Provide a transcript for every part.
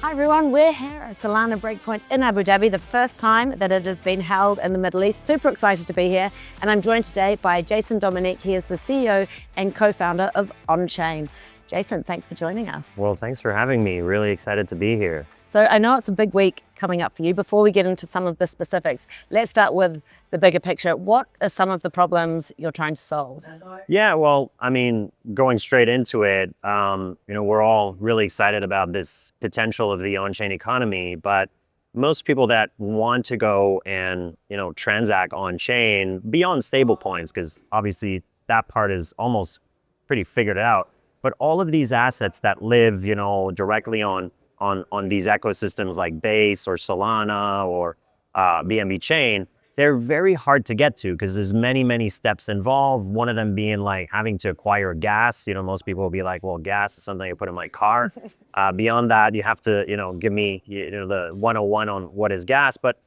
Hi everyone, we're here at Solana Breakpoint in Abu Dhabi, the first time that it has been held in the Middle East. Super excited to be here, and I'm joined today by Jason Dominique. He is the CEO and co-founder of Onchain. Jason, thanks for joining us. Well, thanks for having me. Really excited to be here. So I know it's a big week coming up for you. Before we get into some of the specifics, let's start with the bigger picture. What are some of the problems you're trying to solve? Yeah, well, I mean, going straight into it, we're all really excited about this potential of the on-chain economy, but most people that want to go and, transact on-chain beyond stablecoins, because obviously that part is almost pretty figured out. But all of these assets that live, directly on these ecosystems like Base or Solana or BNB Chain, they're very hard to get to because there's many steps involved. One of them being like having to acquire gas. Most people will be like, well, gas is something I put in my car. Beyond that, you have to, give me the 101 on what is gas. But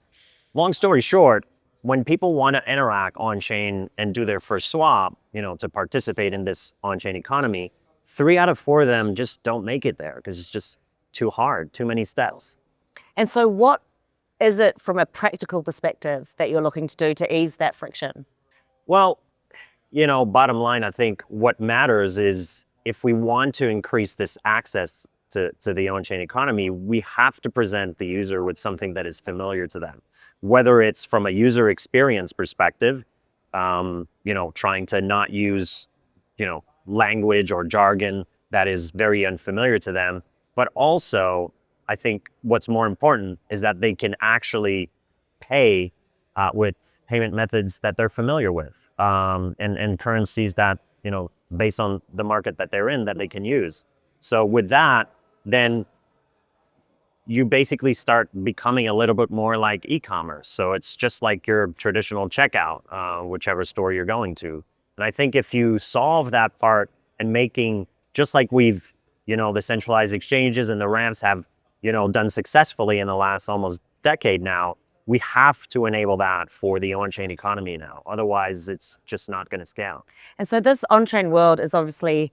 long story short, when people want to interact on-chain and do their first swap, to participate in this on-chain economy, 3 out of 4 of them just don't make it there because it's just too hard, too many steps. And so what is it from a practical perspective that you're looking to do to ease that friction? Well, bottom line, I think what matters is if we want to increase this access to the on-chain economy, we have to present the user with something that is familiar to them. Whether it's from a user experience perspective, trying to not use, language or jargon that is very unfamiliar to them. But also, I think what's more important is that they can actually pay with payment methods that they're familiar with and currencies that, based on the market that they're in, that they can use. So with that, then you basically start becoming a little bit more like e-commerce. So it's just like your traditional checkout, whichever store you're going to. And I think if you solve that part and making, just like we've, the centralized exchanges and the ramps have, done successfully in the last almost decade now, we have to enable that for the on-chain economy now. Otherwise, it's just not going to scale. And so this on-chain world is obviously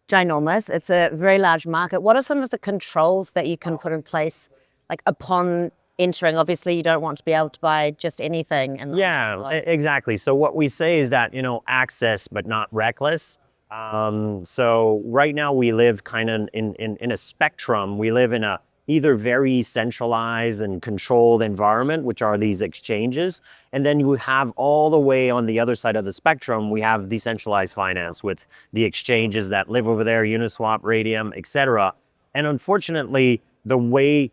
ginormous. It's a very large market. What are some of the controls that you can put in place, like upon entering? Obviously, you don't want to be able to buy just anything. Yeah, exactly. So what we say is that, access, but not reckless. So right now we live kind of in a spectrum. We live in a either very centralized and controlled environment, which are these exchanges. And then you have all the way on the other side of the spectrum, we have decentralized finance with the exchanges that live over there, Uniswap, Radium, etc. And unfortunately, the way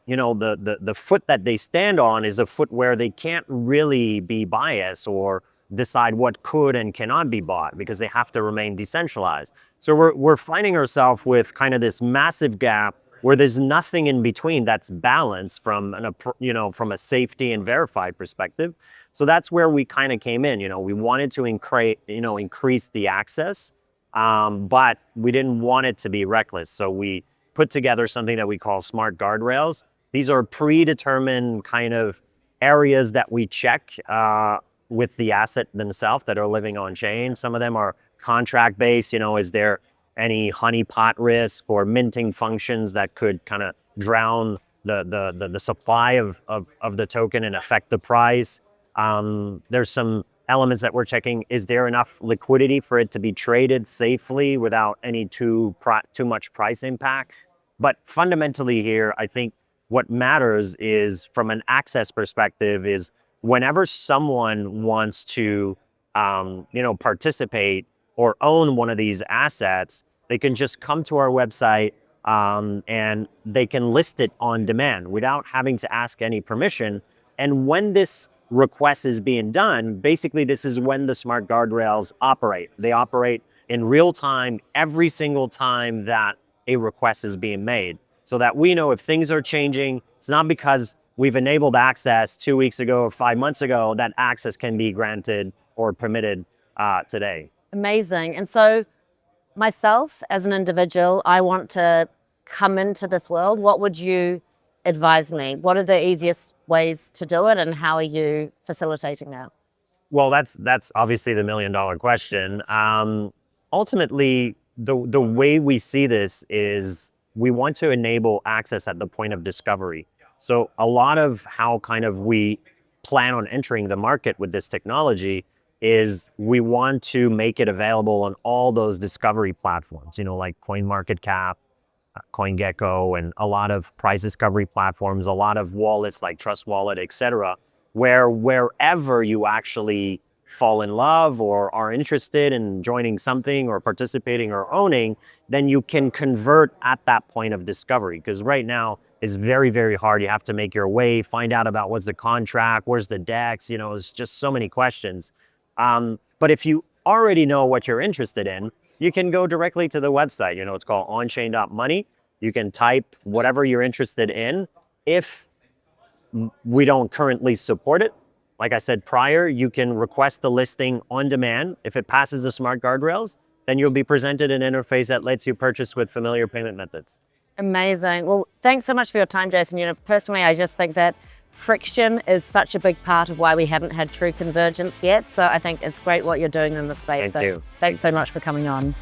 the foot that they stand on is a foot where they can't really be biased or decide what could and cannot be bought because they have to remain decentralized. So we're finding ourselves with kind of this massive gap where there's nothing in between that's balanced from from a safety and verified perspective. So that's where we kind of came in. We wanted to increase the access, but we didn't want it to be reckless. So we put together something that we call smart guardrails. These are predetermined kind of areas that we check with the asset themselves that are living on chain. Some of them are contract based. Is there any honeypot risk or minting functions that could kind of drown the supply of the token and affect the price? There's some elements that we're checking. Is there enough liquidity for it to be traded safely without any too much price impact? But fundamentally here, I think what matters is from an access perspective is whenever someone wants to, participate or own one of these assets, they can just come to our website and they can list it on demand without having to ask any permission. And when this request is being done, basically this is when the smart guardrails operate. They operate in real time every single time that a request is being made, so that we know if things are changing. It's not because we've enabled access 2 weeks ago or 5 months ago that access can be granted or permitted today. Amazing. And so myself as an individual, I want to come into this world. What would you advise me? What are the easiest ways to do it, and how are you facilitating that? Well, that's obviously the million-dollar question. Ultimately, the way we see this is we want to enable access at the point of discovery. So a lot of how kind of we plan on entering the market with this technology is we want to make it available on all those discovery platforms, like CoinMarketCap, CoinGecko, and a lot of price discovery platforms, a lot of wallets like Trust Wallet, etc., where wherever you actually fall in love or are interested in joining something or participating or owning, then you can convert at that point of discovery. Because right now it's very, very hard. You have to make your way, find out about what's the contract, where's the DEX, it's just so many questions. But if you already know what you're interested in, you can go directly to the website. It's called onchain.money. You can type whatever you're interested in. If we don't currently support it, like I said prior, you can request the listing on demand. If it passes the smart guardrails, then you'll be presented an interface that lets you purchase with familiar payment methods. Amazing. Well, thanks so much for your time, Jason. Personally, I just think that friction is such a big part of why we haven't had true convergence yet. So I think it's great what you're doing in the space. Thank you. Thanks so much for coming on.